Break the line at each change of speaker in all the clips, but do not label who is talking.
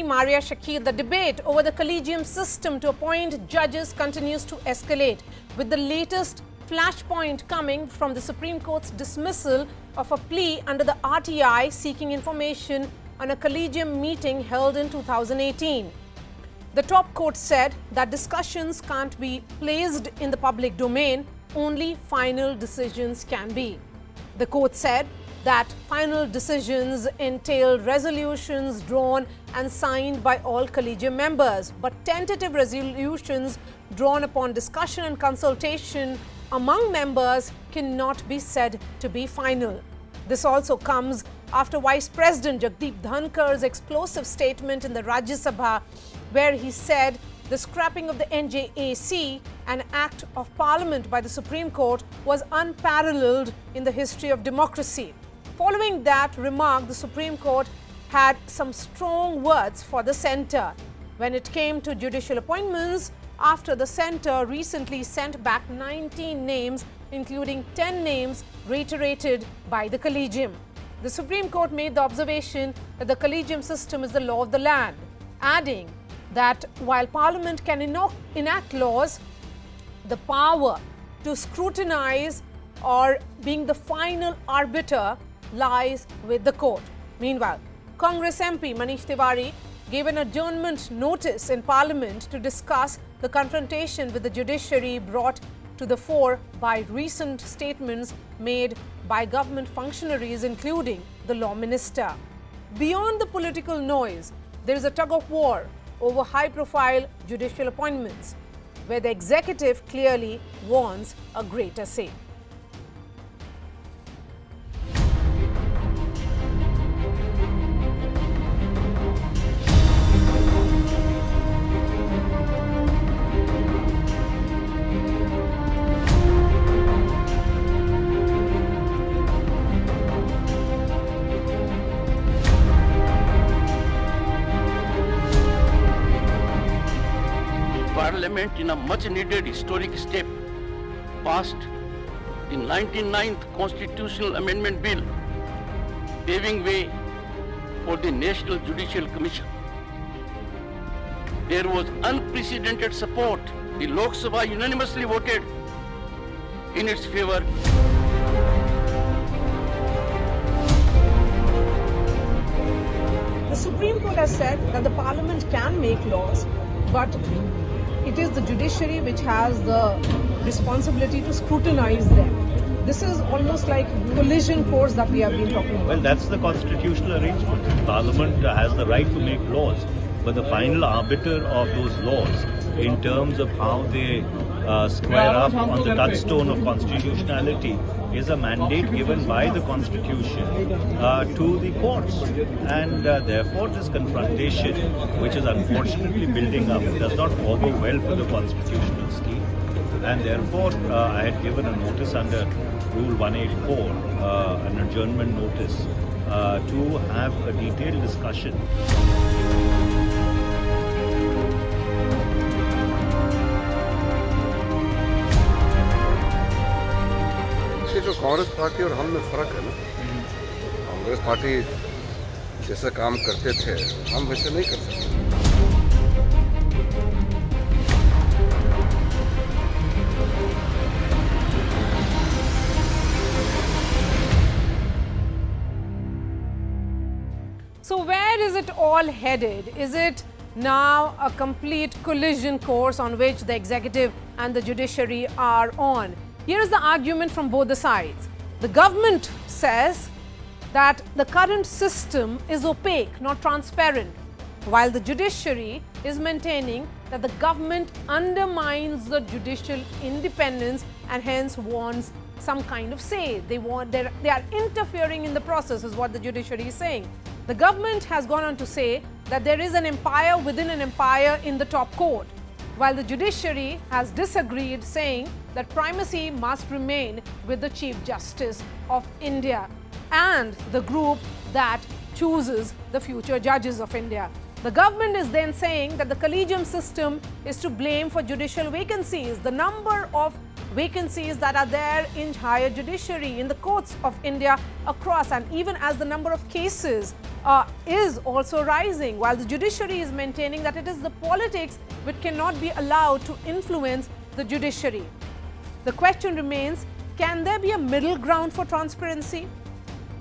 Maria Shakil, the debate over the collegium system to appoint judges continues to escalate, with the latest flashpoint coming from the Supreme Court's dismissal of a plea under the RTI seeking information on a collegium meeting held in 2018. The top court said that discussions can't be placed in the public domain, only final decisions can be. The court said that final decisions entail resolutions drawn and signed by all collegium members, but tentative resolutions drawn upon discussion and consultation among members cannot be said to be final. This also comes after Vice President Jagdeep Dhankar's explosive statement in the Rajya Sabha, where he said the scrapping of the NJAC, an act of parliament by the Supreme Court, was unparalleled in the history of democracy. Following that remark, the Supreme Court had some strong words for the centre when it came to judicial appointments, after the centre recently sent back 19 names, including 10 names reiterated by the collegium. The Supreme Court made the observation that the collegium system is the law of the land, adding that while Parliament can enact laws, the power to scrutinize or being the final arbiter lies with the court. Meanwhile, Congress MP Manish Tiwari gave an adjournment notice in Parliament to discuss the confrontation with the judiciary brought to the fore by recent statements made by government functionaries, including the Law Minister. Beyond the political noise, there is a tug-of-war over high-profile judicial appointments, where the executive clearly wants a greater say.
Parliament, in a much-needed historic step, passed the 99th Constitutional Amendment Bill, paving way for the National Judicial Commission. There was unprecedented support. The Lok Sabha unanimously voted in its favor.
The Supreme Court has said that the Parliament can make laws, but it is the judiciary which has the responsibility to scrutinize them. This is almost like collision course that we have been talking about.
Well, that's the constitutional arrangement. Parliament has the right to make laws, but the final arbiter of those laws in terms of how they square up on the touchstone of constitutionality is a mandate given by the Constitution to the courts. And therefore this confrontation, which is unfortunately building up, does not augur well for the constitutional scheme. And therefore I had given a notice under Rule 184, an adjournment notice, to have a detailed discussion.
जो Congress party और हम में फर्क है ना, Congress party जैसा काम करते थे हम वैसे नहीं कर सकते.
So where is it all headed? Is it now a complete collision course on which the executive and the judiciary are on? Here is the argument from both the sides. The government says that the current system is opaque, not transparent, while the judiciary is maintaining that the government undermines the judicial independence and hence wants some kind of say. They are interfering in the process, is what the judiciary is saying. The government has gone on to say that there is an empire within an empire in the top court, while the judiciary has disagreed, saying that primacy must remain with the Chief Justice of India and the group that chooses the future judges of India. The government is then saying that the collegium system is to blame for judicial vacancies. The number of vacancies that are there in higher judiciary, in the courts of India across, and even as the number of cases is also rising, while the judiciary is maintaining that it is the politics which cannot be allowed to influence the judiciary. The question remains, can there be a middle ground for transparency?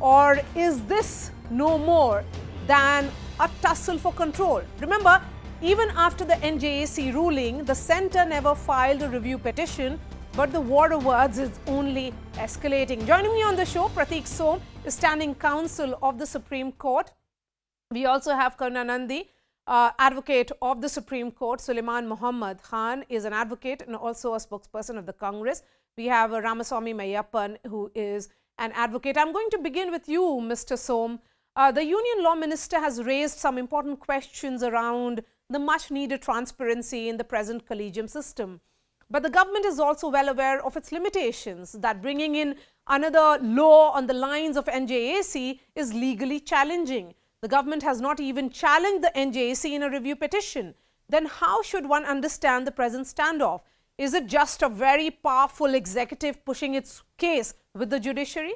Or is this no more than a tussle for control? Remember, even after the NJAC ruling, the centre never filed a review petition, but the war of words is only escalating. Joining me on the show, Pratik Som is standing counsel of the Supreme Court. We also have Karunanandi, advocate of the Supreme Court. Suleiman Muhammad Khan is an advocate and also a spokesperson of the Congress. We have Ramaswamy Mayappan, who is an advocate. I'm going to begin with you, Mr. Som. The Union Law Minister has raised some important questions around the much needed transparency in the present collegium system. But the government is also well aware of its limitations, that bringing in another law on the lines of NJAC is legally challenging. The government has not even challenged the NJAC in a review petition. Then how should one understand the present standoff? Is it just a very powerful executive pushing its case with the judiciary?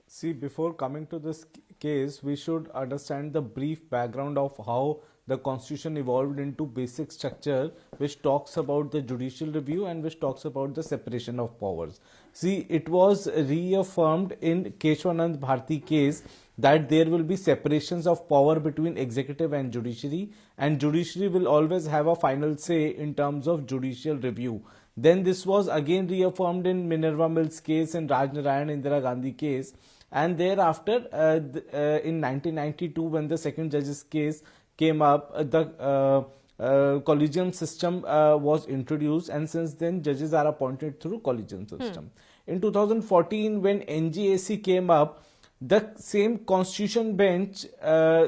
See, before coming to this case, we should understand the brief background of how the constitution evolved into basic structure, which talks about the judicial review and which talks about the separation of powers. See, it was reaffirmed in Keshwanand Bharti case that there will be separations of power between executive and judiciary will always have a final say in terms of judicial review. Then this was again reaffirmed in Minerva Mills case and Raj Narayan Indira Gandhi case. And thereafter, in 1992, when the second judge's case came up, the collegium system was introduced, and since then judges are appointed through collegium system. In 2014, when NJAC came up, the same constitution bench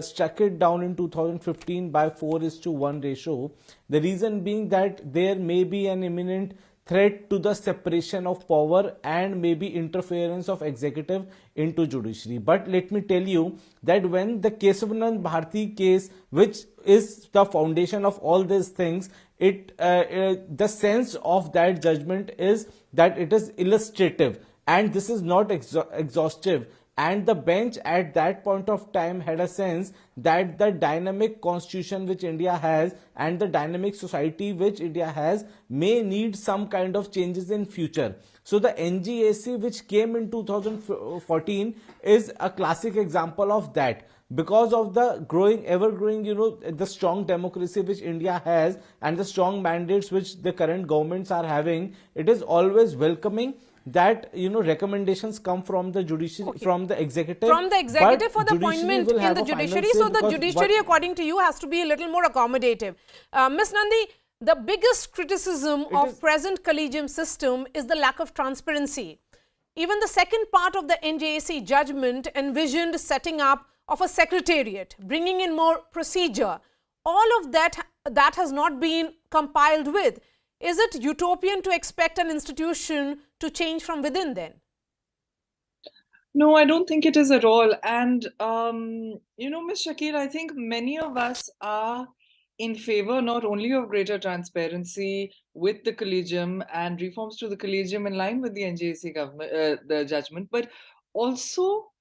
struck it down in 2015 by 4:1 ratio. The reason being that there may be an imminent threat to the separation of power and maybe interference of executive into judiciary. But let me tell you that when the Keshwanand Bharti case, which is the foundation of all these things, the sense of that judgment is that it is illustrative and this is not exhaustive. And the bench at that point of time had a sense that the dynamic constitution which India has and the dynamic society which India has may need some kind of changes in future. So the NJAC which came in 2014 is a classic example of that. Because of the ever growing, the strong democracy which India has and the strong mandates which the current governments are having, it is always welcoming that recommendations come from the judiciary, from the executive
for the appointment in the judiciary. So the judiciary, according to you, has to be a little more accommodative. Ms. Nandi, the biggest criticism of present collegium system is the lack of transparency. Even the second part of the NJAC judgment envisioned setting up of a secretariat, bringing in more procedure. All of that has not been compiled with. Is it utopian to expect an institution to change from within then?
No, I don't think it is at all. And, Ms. Shakil, I think many of us are in favor not only of greater transparency with the collegium and reforms to the collegium in line with the NJAC government, the judgment, but also,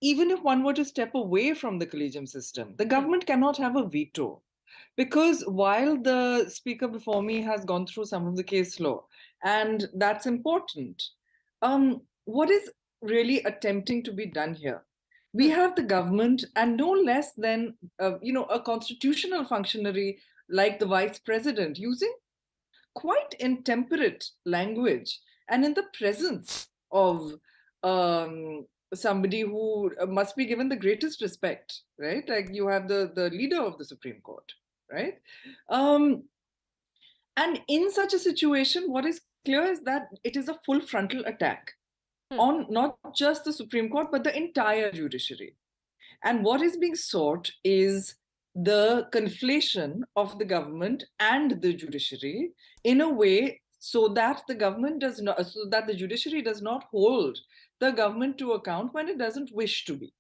even if one were to step away from the collegium system, the government cannot have a veto. Because while the speaker before me has gone through some of the case law, and that's important, what is really attempting to be done here? We have the government and no less than, a constitutional functionary like the vice president using quite intemperate language and in the presence of somebody who must be given the greatest respect, right? Like you have the leader of the Supreme Court, right? And in such a situation, what is clear is that it is a full frontal attack on not just the Supreme Court, but the entire judiciary. And what is being sought is the conflation of the government and the judiciary in a way so that the judiciary does not hold the government to account when it doesn't wish to be.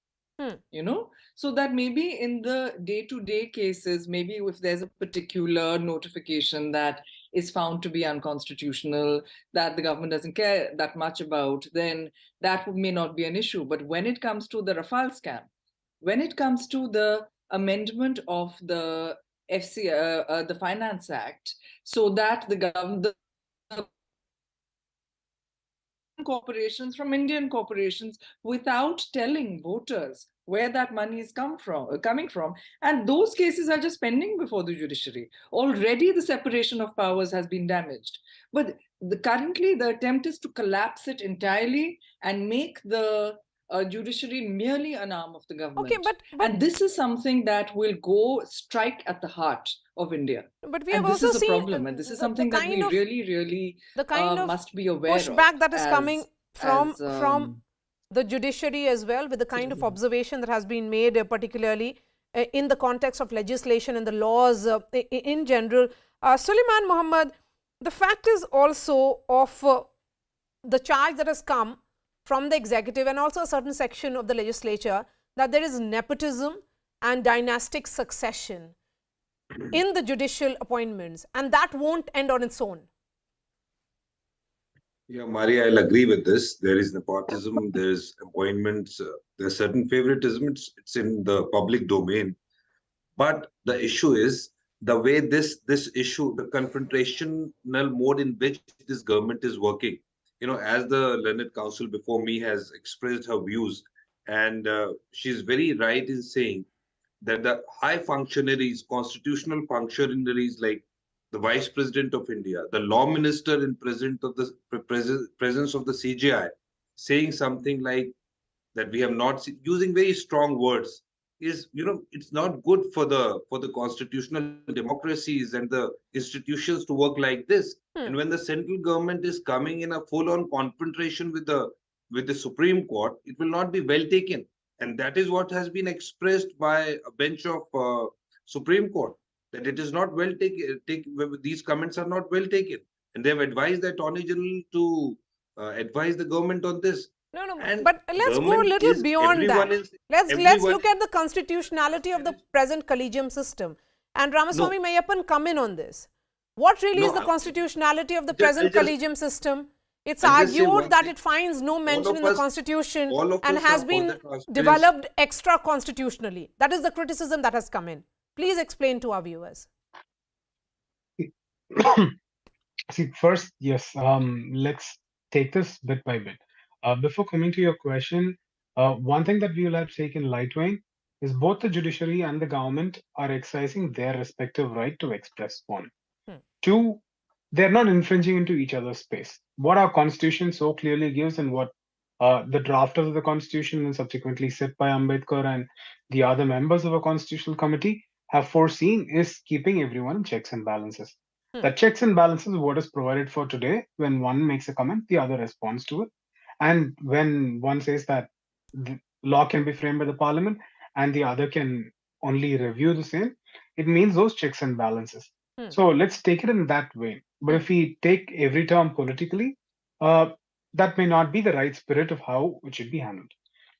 So that maybe in the day-to-day cases, maybe if there's a particular notification that is found to be unconstitutional, that the government doesn't care that much about, then that may not be an issue. But when it comes to the Rafale scam, when it comes to the amendment of the the Finance Act, so that the government, corporations from Indian corporations, without telling voters where that money is coming from, and those cases are just pending before the judiciary. Already the separation of powers has been damaged, but currently the attempt is to collapse it entirely and make the judiciary merely an arm of the government.
Okay, but
and this is something that will go strike at the heart of India.
But we
and
have
this
also
is a
seen
problem, and this is something that we really
the kind of
must be aware of.
Pushback that is coming from the judiciary as well, with the kind of observation that has been made, particularly in the context of legislation and the laws in general. Suleiman Mohammed, the fact is also of the charge that has come from the executive and also a certain section of the legislature that there is nepotism and dynastic succession in the judicial appointments, and that won't end on its own.
Yeah, Maria, I'll agree with this. There is nepotism, there's appointments, there's certain favoritism, it's in the public domain. But the issue is the way this issue, the confrontational mode in which this government is working. You know, as the learned counsel before me has expressed her views, and she's very right in saying that the high functionaries, constitutional functionaries like the Vice President of India, the Law Minister in presence of the CJI, saying something like that we have not seen, using very strong words, is, you know, it's not good for the constitutional democracies and the institutions to work like this. And when the central government is coming in a full-on confrontation with the Supreme Court, it will not be well taken. And that is what has been expressed by a bench of Supreme Court, that it is not well taken. These comments are not well taken, and they have advised the Attorney General to advise the government on this.
No,
And
but let's go a little beyond that. Let's look at the constitutionality of the present collegium system. And Ramaswamy Mayappan, come in on this. What really is the constitutionality of the present collegium system? It's argued that it finds no mention in the constitution and has been developed extra constitutionally. That is the criticism that has come in. Please explain to our viewers.
See, first, yes, let's take this bit by bit. Before coming to your question, one thing that we will have to take in light vein is both the judiciary and the government are exercising their respective right to express one. Two, they're not infringing into each other's space. What our constitution so clearly gives, and what the drafters of the constitution and subsequently set by Ambedkar and the other members of a constitutional committee have foreseen, is keeping everyone in checks and balances. The checks and balances is what is provided for today. When one makes a comment, the other responds to it. And when one says that the law can be framed by the parliament and the other can only review the same, it means those checks and balances. So let's take it in that way. But if we take every term politically, that may not be the right spirit of how it should be handled.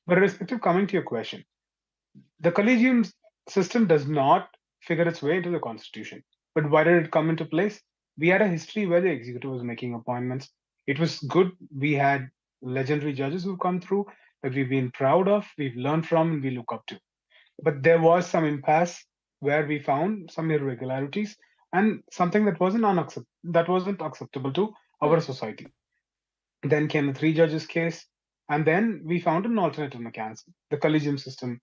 But irrespective, coming to your question, the collegium system does not figure its way into the constitution. But why did it come into place? We had a history where the executive was making appointments. It was good. We had legendary judges who've come through that we've been proud of, we've learned from, and we look up to. But there was some impasse where we found some irregularities and something that wasn't acceptable to our society. Then came the 3 judges case, and then we found an alternative mechanism. The collegium system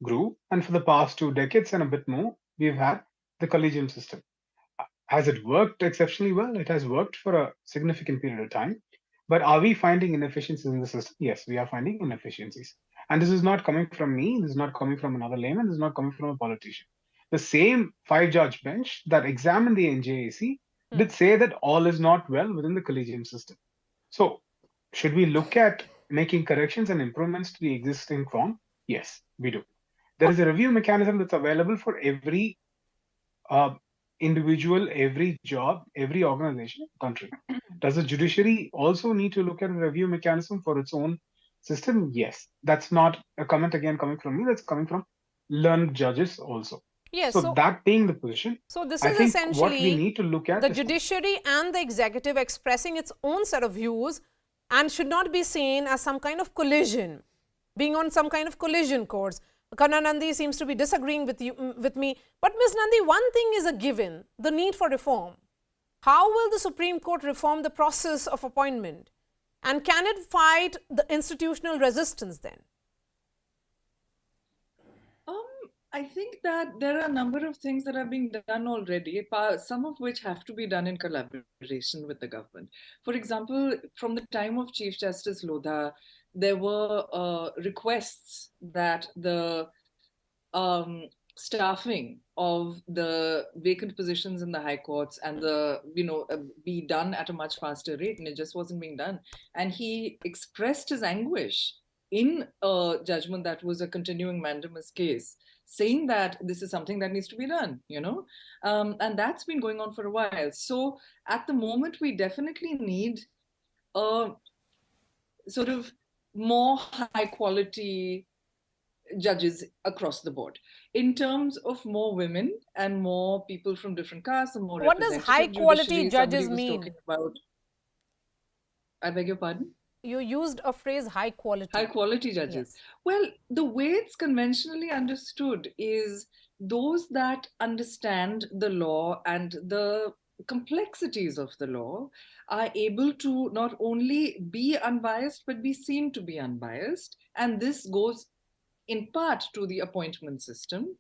grew, and for the past 2 decades and a bit more, we've had the collegium system. Has it worked exceptionally well? It has worked for a significant period of time. But are we finding inefficiencies in the system? Yes, we are finding inefficiencies. And this is not coming from me. This is not coming from another layman. This is not coming from a politician. The same 5-judge bench that examined the NJAC did say that all is not well within the collegium system. So should we look at making corrections and improvements to the existing form? Yes, we do. There is a review mechanism that's available for every individual, every job, every organization in the country. Does the judiciary also need to look at a review mechanism for its own system? Yes. That's not a comment again coming from me. That's coming from learned judges also.
Yes.
So that being the position,
So this
I
is
think what
essentially
we need to look at
the
is
judiciary and the executive expressing its own set of views and should not be seen as some kind of collision, being on some kind of collision course. Karna Nandi seems to be disagreeing with me. But Ms. Nandi, one thing is a given, the need for reform. How will the Supreme Court reform the process of appointment? And can it fight the institutional resistance then?
I think that there are a number of things that are being done already, some of which have to be done in collaboration with the government. For example, from the time of Chief Justice Lodha, there were requests that the staffing of the vacant positions in the high courts and be done at a much faster rate, and it just wasn't being done. And he expressed his anguish in a judgment that was a continuing mandamus case, saying that this is something that needs to be done, and that's been going on for a while. So at the moment, we definitely need a sort of more high quality judges across the board in terms of more women and more people from different castes and more.
What does high quality judges mean?
I beg your pardon?
You used a phrase high quality.
High quality judges. Yes. Well, the way it's conventionally understood is those that understand the law and the complexities of the law are able to not only be unbiased, but be seen to be unbiased. And this goes in part to the appointment system.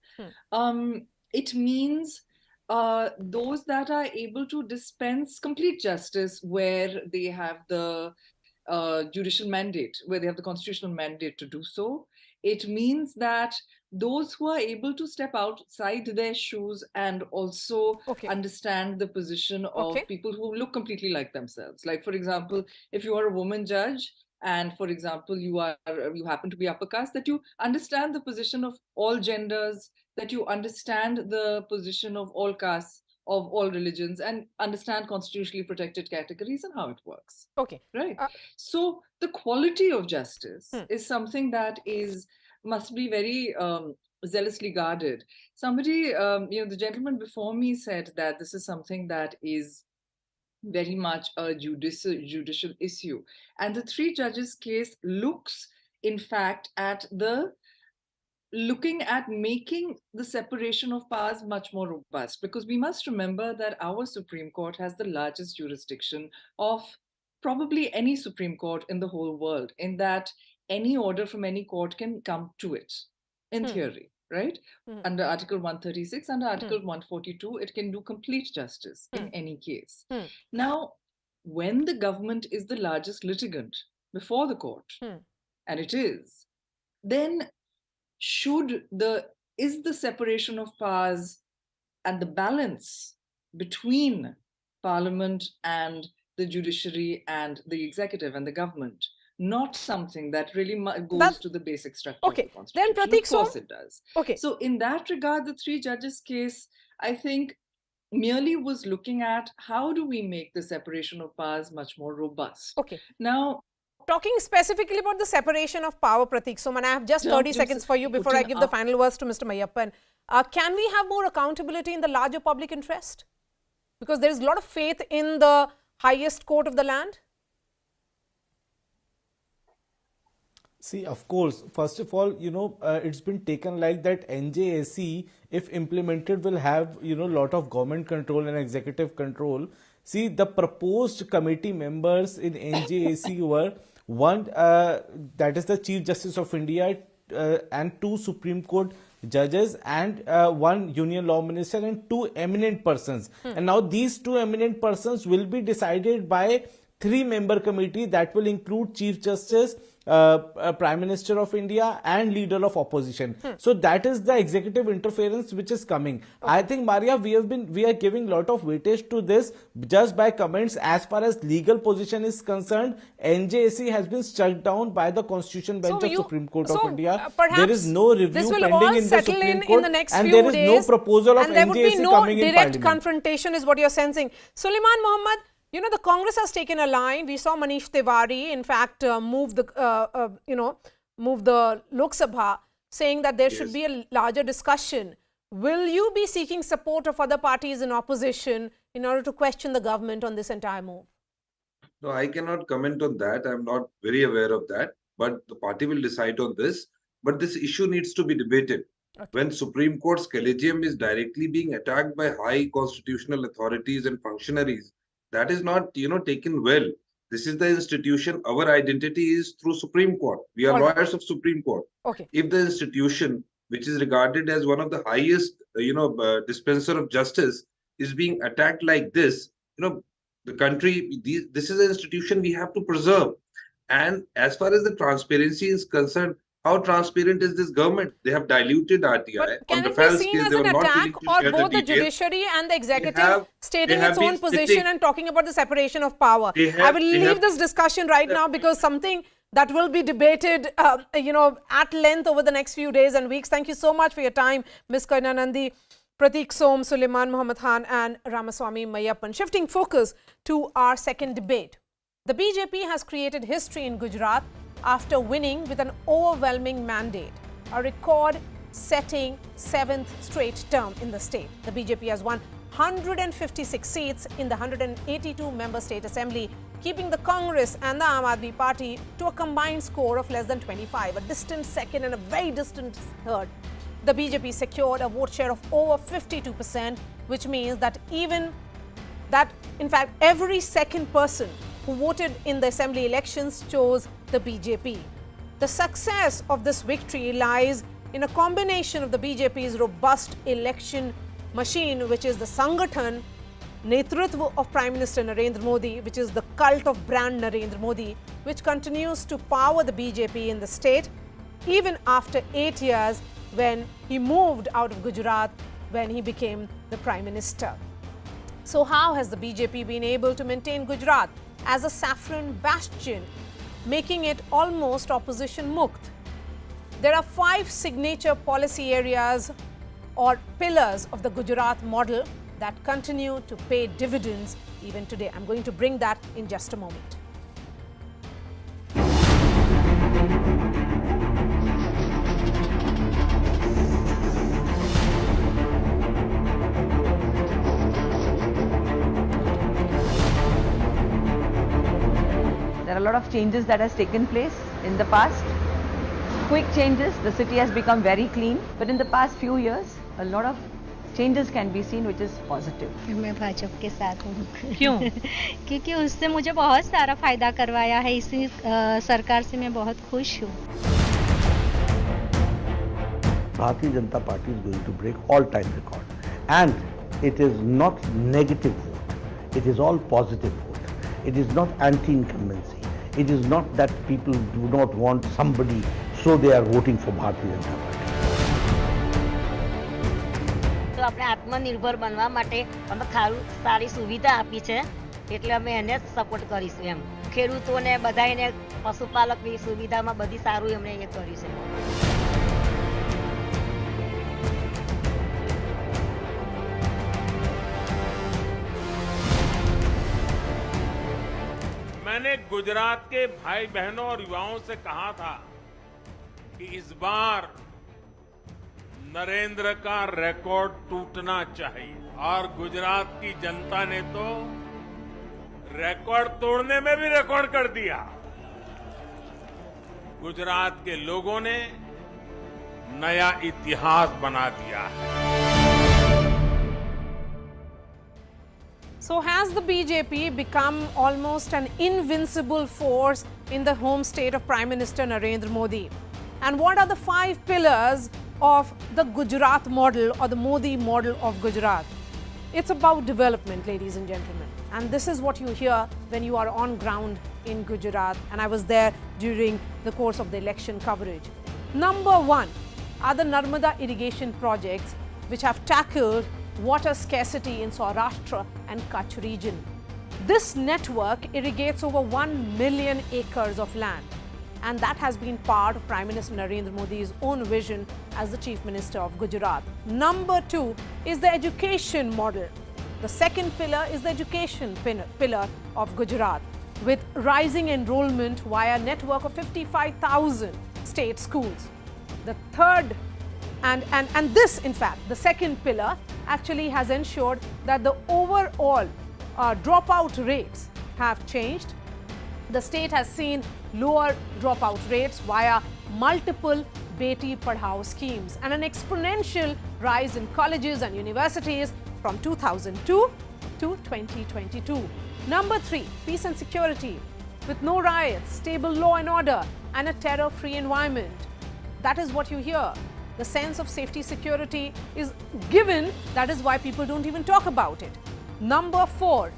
It means those that are able to dispense complete justice where they have the judicial mandate, where they have the constitutional mandate to do so. It means that those who are able to step outside their shoes and also understand the position of people who look completely like themselves. Like, for example, if you are a woman judge, and for example, you happen to be upper caste, that you understand the position of all genders, that you understand the position of all castes, of all religions, and understand constitutionally protected categories and how it works. Right. So the quality of justice is something that must be very zealously guarded. Somebody, the gentleman before me said that this is something that is very much a judicial issue. And the three judges case looks, in fact, at looking at making the separation of powers much more robust, because we must remember that our Supreme Court has the largest jurisdiction of probably any Supreme Court in the whole world, in that any order from any court can come to it, in theory, right? Under Article 136, under Article 142, it can do complete justice in any case. Now, when the government is the largest litigant before the court, and it is, then is the separation of powers and the balance between Parliament and the judiciary and the executive and the government not something that really goes to the basic structure of the Constitution?
Then Pratik,
of course it does. So in that regard, the three judges case, I think, merely was looking at how do we make the separation of powers much more robust. Now,
talking specifically about the separation of power, Pratik Suman, I have just 30 seconds for you before I give the final words to Mr. Mayappan. Can we have more accountability in the larger public interest? Because there is a lot of faith in the highest court of the land.
See, of course, first of all, it's been taken like that NJAC, if implemented, will have, lot of government control and executive control. See, the proposed committee members in NJAC were one, that is the Chief Justice of India, and 2 Supreme Court judges, and 1 Union Law Minister, and 2 eminent persons. And now these 2 eminent persons will be decided by 3-member committee that will include Chief Justice, Prime Minister of India, and leader of opposition. So that is the executive interference which is coming. I think, Maria, we are giving lot of weightage to this just by comments. As far as legal position is concerned, NJAC has been struck down by the Constitution Bench of Supreme Court of India. There is no review pending in the Supreme Court, and there is no proposal of NJAC coming in Parliament.
And there would be no direct confrontation, is what you are sensing. Suleiman Mohammed, the Congress has taken a line. We saw Manish Tiwari, in fact, move the Lok Sabha, saying that there should be a larger discussion Will you be seeking support of other parties in opposition in order to question the government on this entire move?
No, I cannot comment on that. I'm not very aware of that. But the party will decide on this. But this issue needs to be debated.
Okay.
When Supreme Court's collegium is directly being attacked by high constitutional authorities and functionaries, that is not, taken well. This is the institution. Our identity is through Supreme Court. We are
All right.
lawyers of Supreme Court.
Okay.
If the institution, which is regarded as one of the highest, dispenser of justice, is being attacked like this, the country, this is an institution we have to preserve. And as far as the transparency is concerned, how transparent is this government? They have diluted RTI.
But can
On the
it be
Rafale
seen
case,
as
they
an
were not willing
attack,
to
or
share
both the
details.
judiciary and the executive
have-
stating
they have
its own
been
position
sitting-
and talking about the separation of power? I will leave this discussion right now because something that will be debated, at length over the next few days and weeks. Thank you so much for your time, Ms. Karnanandi, Pratik Som, Suleiman Muhammad Khan and Ramaswamy Mayappan. Shifting focus to our second debate. The BJP has created history in Gujarat after winning with an overwhelming mandate, a record-setting 7th straight term in the state. The BJP has won 156 seats in the 182-member state assembly, keeping the Congress and the Aam Aadmi Party to a combined score of less than 25, a distant second and a very distant third. The BJP secured a vote share of over 52%, which means that in fact, every second person who voted in the assembly elections chose the BJP. The success of this victory lies in a combination of the BJP's robust election machine, which is the Sangathan, Netritva of Prime Minister Narendra Modi, which is the cult of brand Narendra Modi, which continues to power the BJP in the state, even after 8 years when he moved out of Gujarat when he became the Prime Minister. So how has the BJP been able to maintain Gujarat as a saffron bastion, making it almost opposition mukt? There are 5 signature policy areas or pillars of the Gujarat model that continue to pay dividends even today. I'm going to bring that in just a moment.
There are a lot of changes that has taken place in the past. Quick changes, the city has become very clean, but in the past few years, a lot of changes can be seen, which is positive.
मैं भाजपा के साथ हूँ।
क्यों?
क्योंकि उससे मुझे बहुत सारा फायदा करवाया है, इसी सरकार से मैं बहुत खुश हूँ।
Bharatiya Janata Party is going to break all-time record, and it is not negative vote. It is all positive vote. It is not anti-incumbency. It is not that people do not want somebody, so they are voting for Bharatiya Janata Party.
તો આપણે આત્મનિર્ભર બનવા માટે અમે સારી સુવિધા આપી છે એટલે અમે એને જ સપોર્ટ કરીશું એમ ખેડૂતોને બધાને પશુપાલકની સુવિધામાં બધી સારું એમણે એ કર્યું છે.
मैंने गुजरात के भाई बहनों और युवाओं से कहा था कि इस बार नरेंद्र का रिकॉर्ड टूटना चाहिए और गुजरात की जनता ने तो रिकॉर्ड तोड़ने में भी रिकॉर्ड कर दिया. गुजरात के लोगों ने नया इतिहास बना दिया है.
So has the BJP become almost an invincible force in the home state of Prime Minister Narendra Modi? And what are the 5 pillars of the Gujarat model or the Modi model of Gujarat? It's about development, ladies and gentlemen. And this is what you hear when you are on ground in Gujarat. And I was there during the course of the election coverage. Number 1 are the Narmada irrigation projects, which have tackled water scarcity in Saurashtra and Kutch region. This network irrigates over 1 million acres of land, and that has been part of Prime Minister Narendra Modi's own vision as the Chief Minister of Gujarat. Number 2 is the education model. The second pillar is the education pillar of Gujarat, with rising enrollment via a network of 55,000 state schools. The third And this, in fact, the second pillar actually has ensured that the overall dropout rates have changed. The state has seen lower dropout rates via multiple Beti Padhao schemes and an exponential rise in colleges and universities from 2002 to 2022. Number 3, peace and security. With no riots, stable law and order, and a terror-free environment. That is what you hear. The sense of safety security is given. That is why people don't even talk about it. Number 4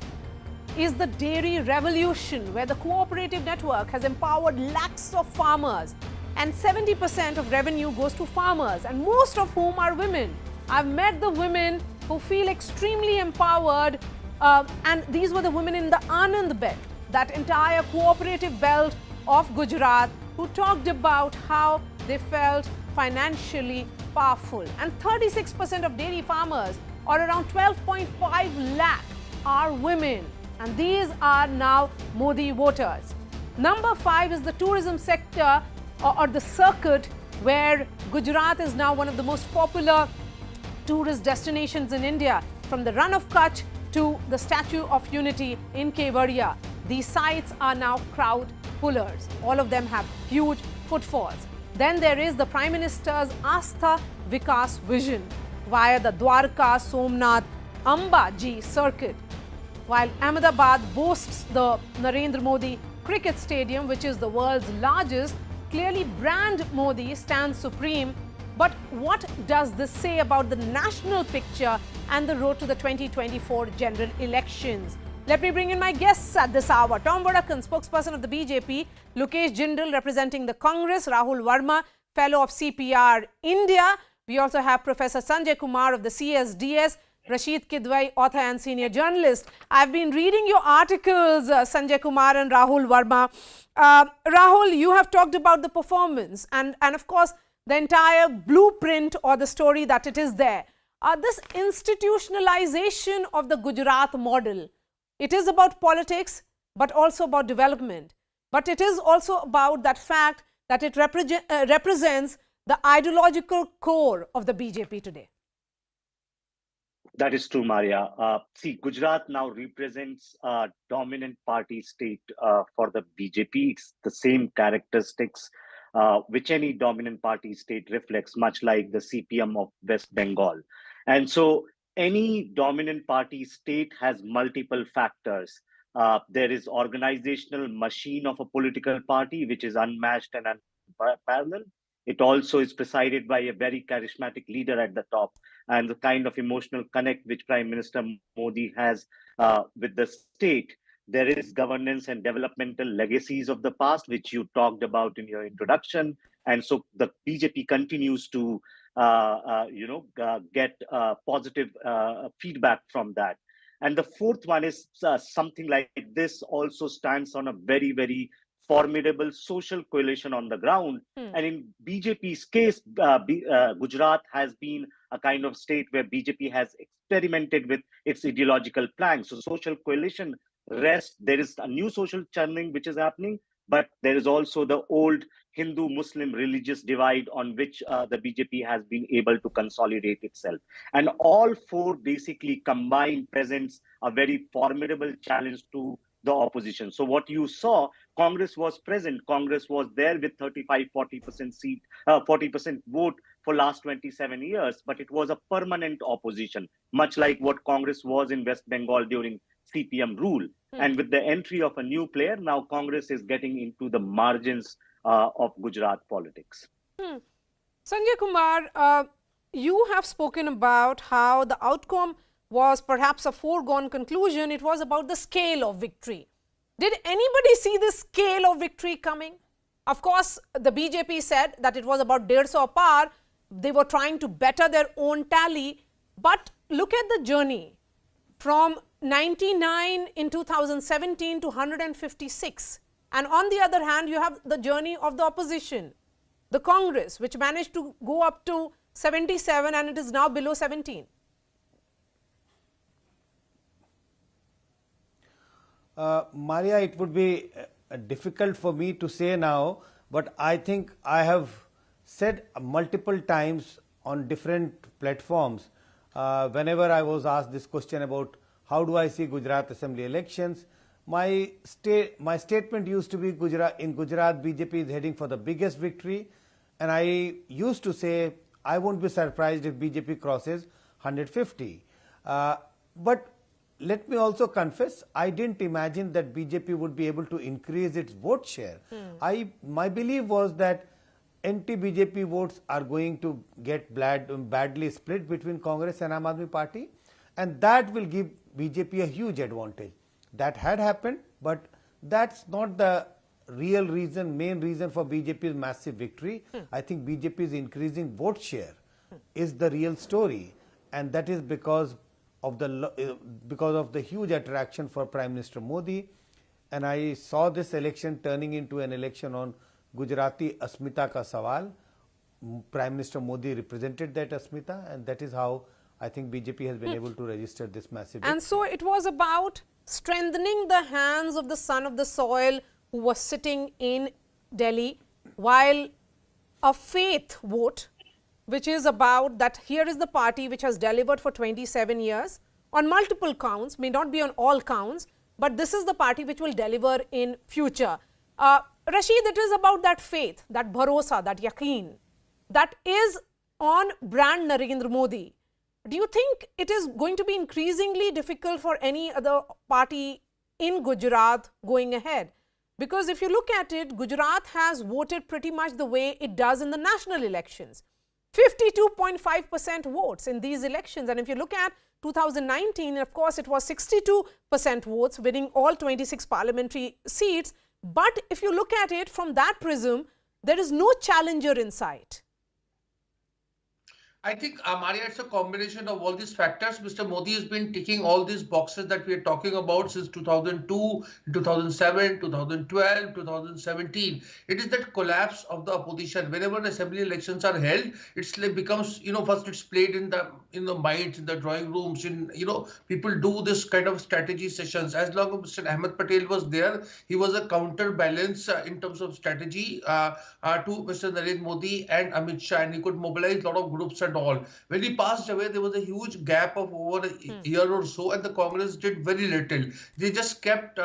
is the dairy revolution, where the cooperative network has empowered lakhs of farmers, and 70% of revenue goes to farmers, and most of whom are women. I've met the women who feel extremely empowered, and these were the women in the Anand belt, that entire cooperative belt of Gujarat, who talked about how they felt financially powerful. And 36% of dairy farmers, or around 12.5 lakh, are women. And these are now Modi voters. Number 5 is the tourism sector or the circuit, where Gujarat is now one of the most popular tourist destinations in India, from the Run of Kutch to the Statue of Unity in Kevadia. These sites are now crowd pullers. All of them have huge footfalls. Then there is the Prime Minister's Astha Vikas vision via the Dwarka, Somnath, Ambaji circuit. While Ahmedabad boasts the Narendra Modi Cricket Stadium, which is the world's largest, clearly brand Modi stands supreme. But what does this say about the national picture and the road to the 2024 general elections? Let me bring in my guests at this hour. Tom Vadakan, spokesperson of the BJP, Lokesh Jindal, representing the Congress, Rahul Verma, fellow of CPR India. We also have Professor Sanjay Kumar of the CSDS, Rashid Kidwai, author and senior journalist. I've been reading your articles, Sanjay Kumar and Rahul Verma. Rahul, you have talked about the performance and of course, the entire blueprint or the story that it is there. This institutionalization of the Gujarat model, it is about politics, but also about development. But it is also about that fact that it represents the ideological core of the BJP today.
That is true, Maria. See, Gujarat now represents a dominant party state for the BJP. It's the same characteristics which any dominant party state reflects, much like the CPM of West Bengal. And so any dominant party state has multiple factors. There is organizational machine of a political party, which is unmatched and unparalleled. It also is presided by a very charismatic leader at the top, and the kind of emotional connect which Prime Minister Modi has with the state. There is governance and developmental legacies of the past, which you talked about in your introduction. And so the BJP continues to, get positive feedback from that. And the fourth one is something like this also stands on a very, very formidable social coalition on the ground. And in BJP's case, Gujarat has been a kind of state where BJP has experimented with its ideological planks. So social coalition rests. There is a new social churning which is happening, but there is also the old Hindu-Muslim religious divide on which the BJP has been able to consolidate itself. And all four basically combined presents a very formidable challenge to the opposition. So what you saw, Congress was present. Congress was there with 35-40% seat, 40% vote for last 27 years, but it was a permanent opposition, much like what Congress was in West Bengal during CPM rule. And with the entry of a new player, now Congress is getting into the margins of Gujarat politics.
Sanjay Kumar, you have spoken about how the outcome was perhaps a foregone conclusion. It was about the scale of victory. Did anybody see the scale of victory coming? Of course, the BJP said that it was about 150 par. They were trying to better their own tally. But look at the journey from 99 in 2017 to 156. And on the other hand, you have the journey of the opposition, the Congress, which managed to go up to 77 and it is now below 17.
Maria, it would be difficult for me to say now, but I think I have said multiple times on different platforms, whenever I was asked this question about how do I see Gujarat Assembly elections, my statement used to be in Gujarat BJP is heading for the biggest victory, and I used to say I won't be surprised if BJP crosses 150. But let me also confess, I didn't imagine that BJP would be able to increase its vote share. My belief was that anti-BJP votes are going to get badly split between Congress and Aam Aadmi Party, and that will give BJP a huge advantage. That had happened, but that's not the real reason, main reason for BJP's massive victory. I think BJP's increasing vote share is the real story, and that is because of the huge attraction for Prime Minister Modi. And I saw this election turning into an election on Gujarati Asmita ka sawal. Prime Minister Modi represented that Asmita, and that is how I think BJP has been able to register this massive victory.
And so it was about strengthening the hands of the son of the soil who was sitting in Delhi, while a faith vote, which is about that here is the party which has delivered for 27 years on multiple counts, may not be on all counts, but this is the party which will deliver in future. Rashid, it is about that faith, that bharosa, that yaqeen, that is on brand Narendra Modi. Do you think it is going to be increasingly difficult for any other party in Gujarat going ahead? Because if you look at it, Gujarat has voted pretty much the way it does in the national elections. 52.5% votes in these elections. And if you look at 2019, of course, it was 62% votes, winning all 26 parliamentary seats. But if you look at it from that prism, there is no challenger in sight.
I think, Maria, it's a combination of all these factors. Mr. Modi has been ticking all these boxes that we are talking about since 2002, 2007, 2012, 2017. It is that collapse of the opposition. Whenever assembly elections are held, it's like becomes, first it's played in the minds, in the drawing rooms, people do this kind of strategy sessions. As long as Mr. Ahmed Patel was there, he was a counterbalance in terms of strategy to Mr. Narendra Modi and Amit Shah, and he could mobilize a lot of groups and all. When he passed away, there was a huge gap of over a year or so, and the Congress did very little. They just kept,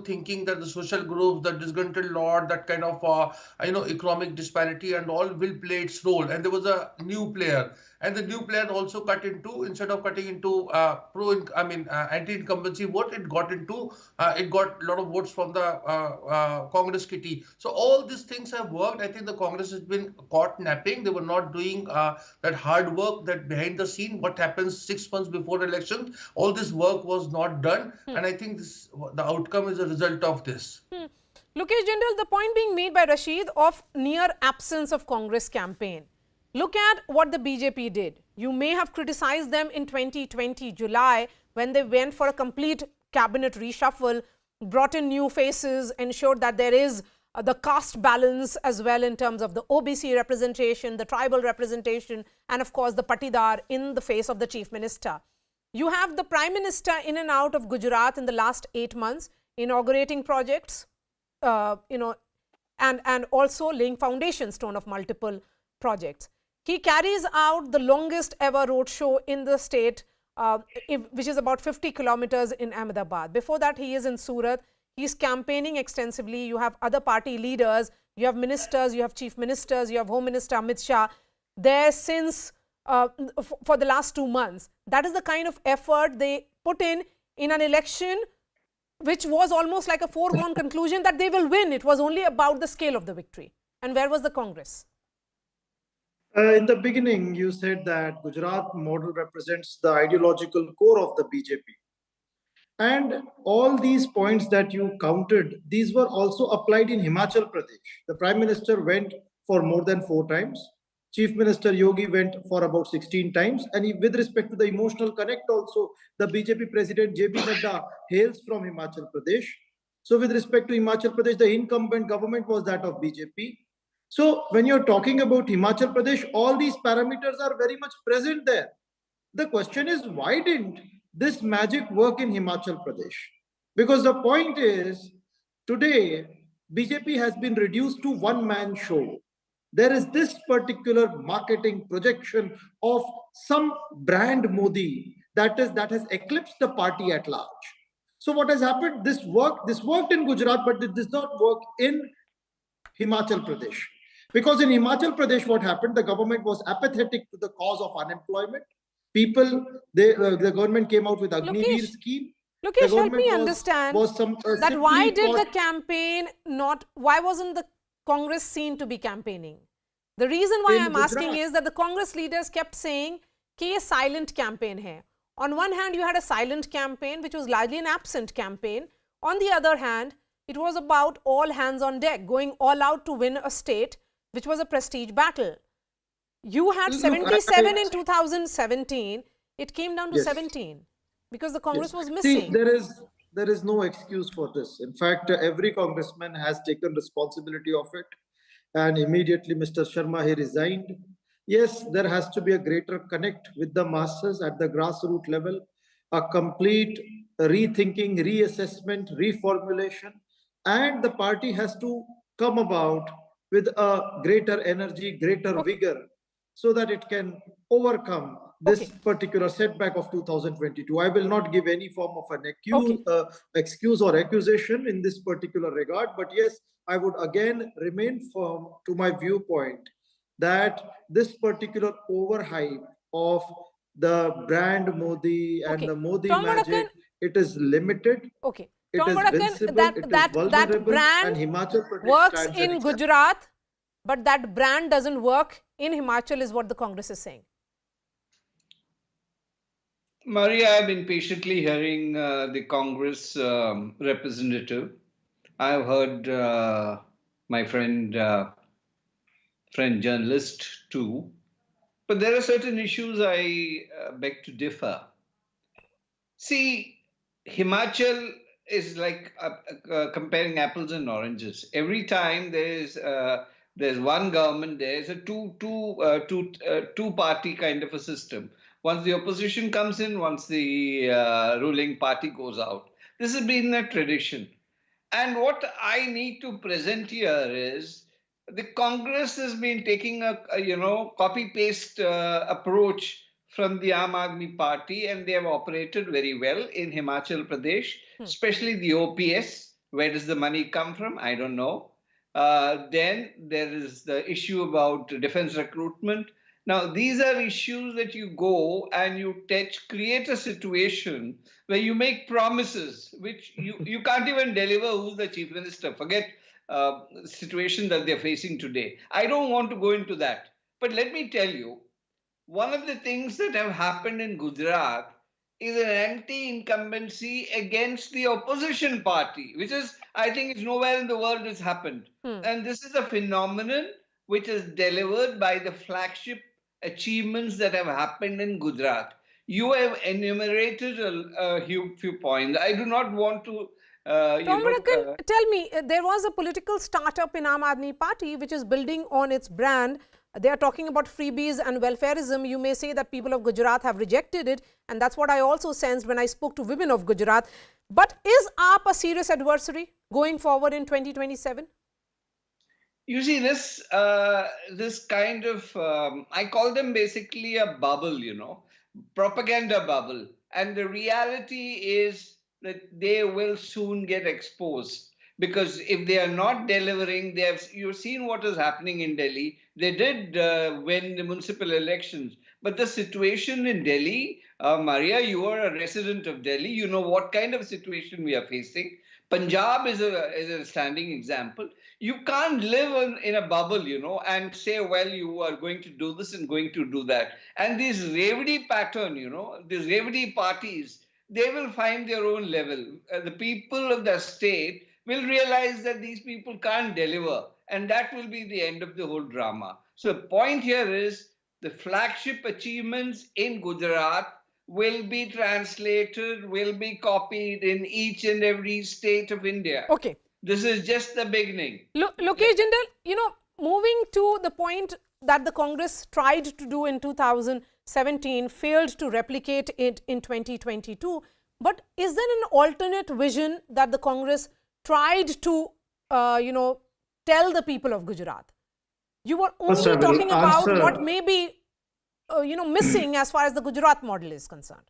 thinking that the social groups, the disgruntled lot, that kind of, economic disparity and all will play its role. And there was a new player. And the new player also cut into, instead of cutting into anti-incumbency vote, it got a lot of votes from the Congress kitty. So all these things have worked. I think the Congress has been caught napping. They were not doing that hard work, that behind the scene, what happens 6 months before election, all this work was not done. And I think the outcome is a result of this.
Lokesh Jindal, the point being made by Rashid of near absence of Congress campaign. Look at what the BJP did. You may have criticized them in 2020 July when they went for a complete cabinet reshuffle, brought in new faces, ensured that there is the caste balance as well in terms of the OBC representation, the tribal representation, and of course the patidar in the face of the chief minister. You have the Prime Minister in and out of Gujarat in the last 8 months, inaugurating projects, and also laying foundation stone of multiple projects. He carries out the longest ever road show in the state, which is about 50 kilometers in Ahmedabad. Before that, he is in Surat. He's campaigning extensively. You have other party leaders, you have ministers, you have chief ministers, you have Home Minister Amit Shah there since for the last 2 months. That is the kind of effort they put in an election which was almost like a foregone conclusion that they will win. It was only about the scale of the victory. And where was the Congress?
In the beginning, you said that Gujarat model represents the ideological core of the BJP. And all these points that you counted, these were also applied in Himachal Pradesh. The Prime Minister went for more than 4 times. Chief Minister Yogi went for about 16 times. And with respect to the emotional connect also, the BJP President JP Nadda hails from Himachal Pradesh. So with respect to Himachal Pradesh, the incumbent government was that of BJP. So when you're talking about Himachal Pradesh, all these parameters are very much present there. The question is, why didn't this magic work in Himachal Pradesh? Because the point is, today, BJP has been reduced to one-man show. there is this particular marketing projection of some brand Modi that has eclipsed the party at large. So what has happened? This worked in Gujarat, but it does not work in Himachal Pradesh. Because in Himachal Pradesh, what happened? The government was apathetic to the cause of unemployment. People, the government came out with Agniveer scheme.
Lokesh, help me understand that why did the campaign why wasn't the Congress seen to be campaigning? The reason why I'm asking is that the Congress leaders kept saying, "Ke silent campaign hai." On one hand, you had a silent campaign, which was largely an absent campaign. On the other hand, it was about all hands on deck, going all out to win a state, which was a prestige battle. You had 77 in 2017. It came down to 17 because the Congress was missing.
See, there is no excuse for this. In fact, every congressman has taken responsibility of it. And immediately Mr. Sharma, he resigned. Yes, there has to be a greater connect with the masses at the grassroots level, a complete rethinking, reassessment, reformulation, and the party has to come about with a greater energy, greater vigor, so that it can overcome this particular setback of 2022. I will not give any form of an excuse or accusation in this particular regard, but yes, I would again remain firm to my viewpoint that this particular overhype of the brand Modi and the Modi magic, it is limited. It is visible,
that brand
and Himachal Pradesh
works in Gujarat, but that brand doesn't work in Himachal is what the Congress is saying.
Maria, I've been patiently hearing the Congress representative. I've heard my friend journalist too. But there are certain issues I beg to differ. See, Himachal is like comparing apples and oranges. Every time there's one government, there's a two-party kind of a system. Once the opposition comes in, once the ruling party goes out. This has been a tradition. And what I need to present here is the Congress has been taking a copy-paste approach from the Aam Aadmi Party, and they have operated very well in Himachal Pradesh, especially the OPS. Where does the money come from? I don't know. Then there is the issue about defense recruitment. Now, these are issues that you go and you create a situation where you make promises which you can't even deliver. Who's the chief minister? Forget the situation that they're facing today. I don't want to go into that. But let me tell you, one of the things that have happened in Gujarat is an anti-incumbency against the opposition party, which is, I think, it's nowhere in the world has happened. And this is a phenomenon which is delivered by the flagship achievements that have happened in Gujarat. You have enumerated a few points. I do not want to
tell me, there was a political startup in Aam Aadmi Party which is building on its brand. They are talking about freebies and welfareism. You may say that people of Gujarat have rejected it, and that's what I also sensed when I spoke to women of Gujarat. But is AAP a serious adversary going forward in 2027?
You see, this kind of, I call them basically a bubble, propaganda bubble. And the reality is that they will soon get exposed. Because if they are not delivering, you've seen what is happening in Delhi. They did win the municipal elections. But the situation in Delhi, Maria, you are a resident of Delhi. You know what kind of situation we are facing. Punjab is a standing example. You can't live in a bubble, and say, well, you are going to do this and going to do that. And this Revdi pattern, these Revdi parties, they will find their own level. The people of the state will realize that these people can't deliver, and that will be the end of the whole drama. So the point here is the flagship achievements in Gujarat will be translated, will be copied in each and every state of India.
Okay.
This is just the beginning.
Lokesh Jindal, moving to the point that the Congress tried to do in 2017, failed to replicate it in 2022. But is there an alternate vision that the Congress tried to, tell the people of Gujarat? You were
First,
only
I will
talking about
answer-
what may be, missing as far as the Gujarat model is concerned.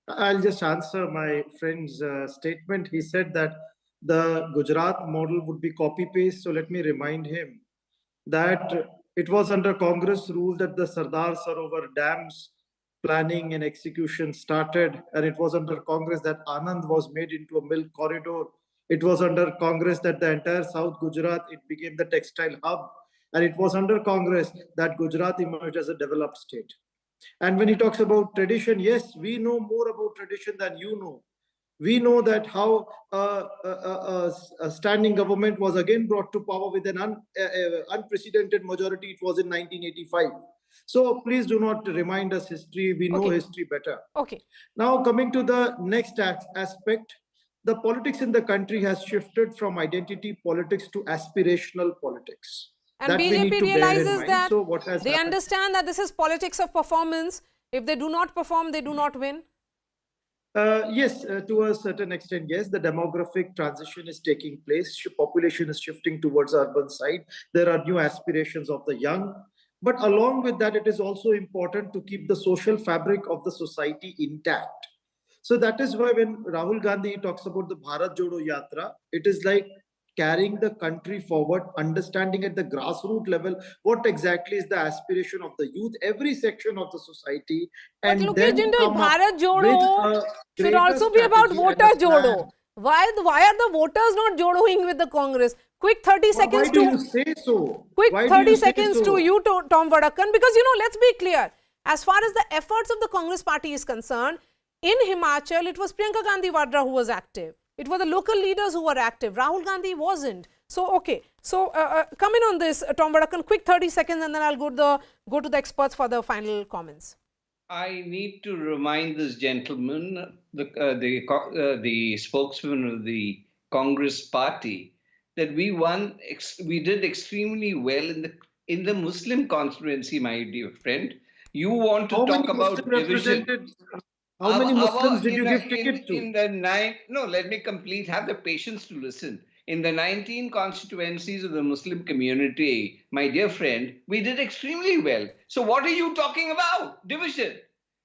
I'll just answer my friend's statement. He said that the Gujarat model would be copy-paste. So let me remind him that it was under Congress rule that the Sardar Sarovar dams planning and execution started, and it was under Congress that Anand was made into a milk corridor. It was under Congress that the entire South Gujarat, it became the textile hub, and it was under Congress that Gujarat emerged as a developed state. And when he talks about tradition, yes, we know more about tradition than you know. We know that how a standing government was again brought to power with an unprecedented majority. It was in 1985. So please do not remind us history. We know history better.
Okay.
Now coming to the next aspect, the politics in the country has shifted from identity politics to aspirational politics.
And
That we need
BJP
to bear in
realizes
mind.
that
So what has
they
happened?
understand that this is politics of performance. If they do not perform, they do not win.
Yes, to a certain extent, yes. The demographic transition is taking place. Population is shifting towards urban side. There are new aspirations of the young. But along with that, it is also important to keep the social fabric of the society intact. So that is why when Rahul Gandhi talks about the Bharat Jodo Yatra, it is like carrying the country forward, understanding at the grassroots level what exactly is the aspiration of the youth, every section of the society.
But
And
Lokesh
then
Jindal,
come up
Bharat
with
Jodo
a
should
greater
also be about
strategy and
voter
a plan.
Jodo. Why are the voters not jodoing with the Congress? Quick 30 seconds
Why do you say so?
Quick
Why do
30
you say
seconds
so?
to you, Tom Vadakkan, because let's be clear. As far as the efforts of the Congress party is concerned, in Himachal, it was Priyanka Gandhi Vadra who was active. It were the local leaders who were active. Rahul Gandhi wasn't. So, okay. So, come in on this, Tom Vadakkan, quick 30 seconds, and then I'll go to the experts for the final comments.
I need to remind this gentleman, the spokesman of the Congress party, that we did extremely well in the Muslim constituency, my dear friend. You want to talk about division.
How many Muslims did you give ticket to?
No, let me complete. Have the patience to listen. In the 19 constituencies of the Muslim community, my dear friend, we did extremely well. So what are you talking about? Division.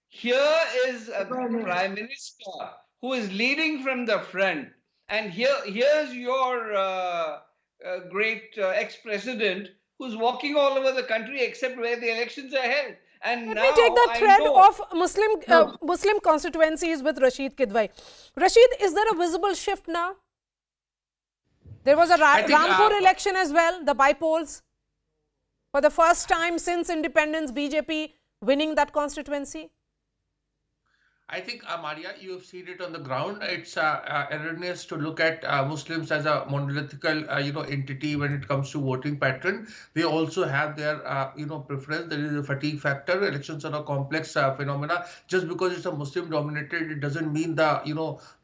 Here is a prime minister who is leading from the front. And here's your great ex-president who's walking all over the country except where the elections are held. And
Let me take the thread of Muslim constituencies with Rashid Kidwai. Rashid, is there a visible shift now? There was a Rampur election as well, the by-polls. For the first time since independence, BJP winning that constituency.
I think, Maria, you have seen it on the ground. It's erroneous to look at Muslims as a monolithical, entity when it comes to voting pattern. They also have their, preference. There is a fatigue factor. Elections are a complex phenomena. Just because it's a Muslim-dominated, it doesn't mean the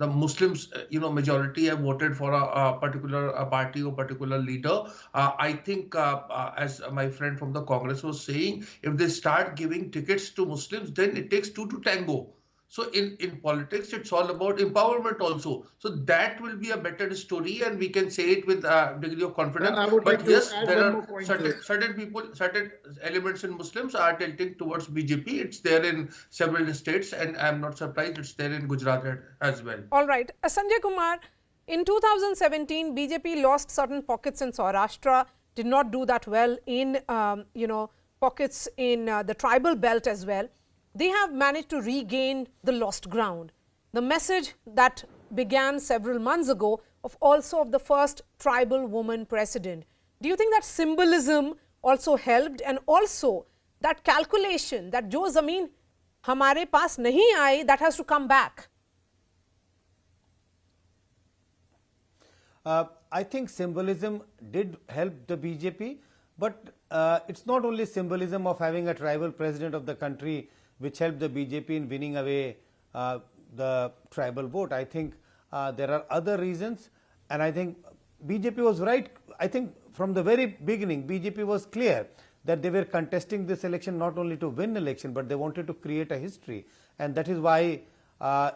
Muslims, majority have voted for a particular party or particular leader. I think, as my friend from the Congress was saying, if they start giving tickets to Muslims, then it takes two to tango. So in politics, it's all about empowerment also. So that will be a better story, and we can say it with a degree of confidence. But yes, there are certain elements in Muslims are tilting towards BJP. It's there in several states, and I'm not surprised it's there in Gujarat as well.
All right. Sanjay Kumar, in 2017, BJP lost certain pockets in Saurashtra, did not do that well in, pockets in the tribal belt as well. They have managed to regain the lost ground. The message that began several months ago of the first tribal woman president. Do you think that symbolism also helped, and also that calculation that jo zameen hamare paas nahi aayi, that has to come back?
I think symbolism did help the BJP, but it's not only symbolism of having a tribal president of the country which helped the BJP in winning away the tribal vote. I think there are other reasons, and I think BJP was right. I think from the very beginning, BJP was clear that they were contesting this election not only to win election, but they wanted to create a history. And that is why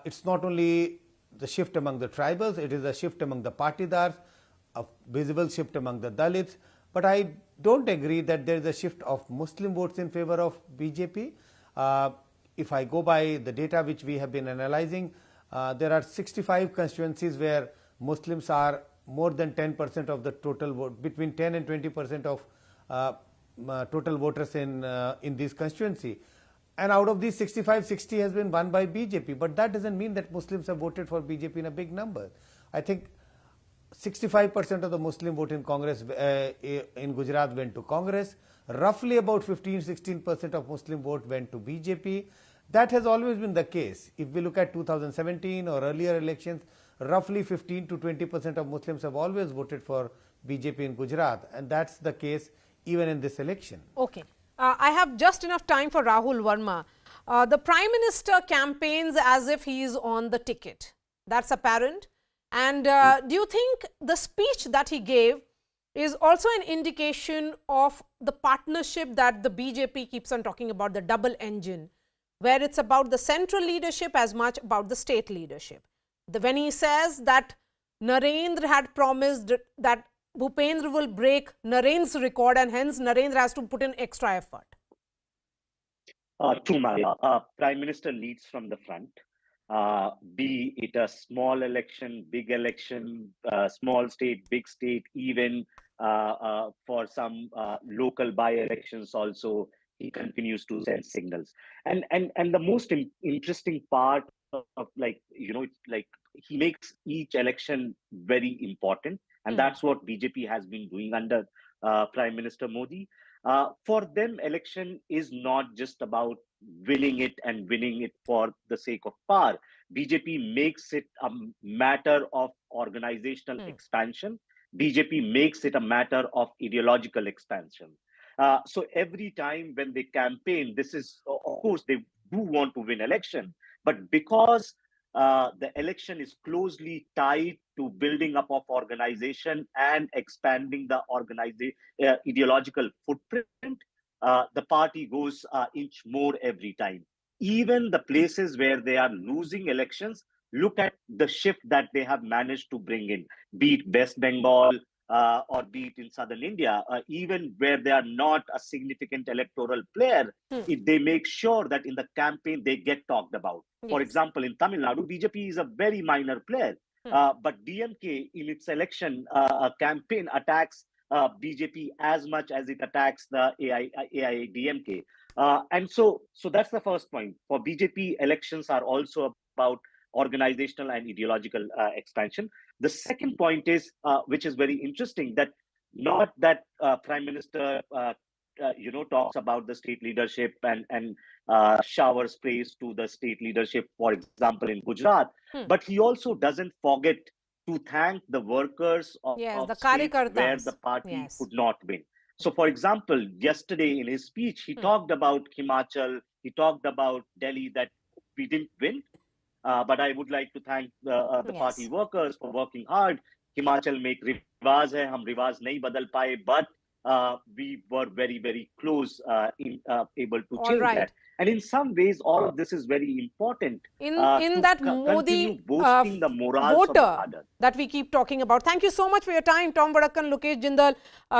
it's not only the shift among the tribals, it is a shift among the patidars, a visible shift among the Dalits. But I don't agree that there is a shift of Muslim votes in favor of BJP. If I go by the data which we have been analyzing, there are 65 constituencies where Muslims are more than 10% of the total vote, between 10 and 20% of total voters in this constituency. And out of these 65, 60 has been won by BJP. But that doesn't mean that Muslims have voted for BJP in a big number. I think 65% of the Muslim vote in Congress in Gujarat went to Congress. Roughly about 15-16% of Muslim vote went to BJP. That has always been the case. If we look at 2017 or earlier elections, roughly 15 to 20% of Muslims have always voted for BJP in Gujarat, and that's the case even in this election.
Okay. I have just enough time for Rahul Verma. The Prime Minister campaigns as if he is on the ticket. That's apparent. And do you think the speech that he gave is also an indication of the partnership that the BJP keeps on talking about, the double engine, where it's about the central leadership as much about the state leadership? When he says that Narendra had promised that Bhupendra will break Narendra's record and hence Narendra has to put in extra effort.
True, Maya. Prime Minister leads from the front. Be it a small election, big election, small state, big state, even for some local by-elections also, he continues to send signals. And the most interesting part of, like, it's like he makes each election very important. And that's what BJP has been doing under Prime Minister Modi. For them, election is not just about winning it and winning it for the sake of power. BJP makes it a matter of organizational expansion. BJP makes it a matter of ideological expansion. So every time when they campaign, this is, of course, they do want to win election, but because the election is closely tied to building up of organization and expanding the ideological footprint, the party goes inch more every time. Even the places where they are losing elections, look at the shift that they have managed to bring in, be it West Bengal or be it in southern India, even where they are not a significant electoral player, they make sure that in the campaign they get talked about. Yes. For example, in Tamil Nadu, BJP is a very minor player, but DMK in its election campaign attacks BJP as much as it attacks the AIADMK. And so that's the first point. For BJP, elections are also about organizational and ideological expansion. The second point is, which is very interesting, that not that Prime Minister talks about the state leadership and showers praise to the state leadership, for example, in Gujarat, but he also doesn't forget to thank the workers of the states where the party could not win. So, for example, yesterday in his speech, he talked about Himachal, he talked about Delhi, that we didn't win. But I would like to thank the party workers for working hard. Himachal make rivaz hai, hum rivaz nahi badal paye, but we were very, very close able to change that. And in some ways, all of this is very important
in that Modi
boosting the morals
voter
of the
that we keep talking about. Thank you so much for your time, Tom Vadakkan, Lokesh Jindal,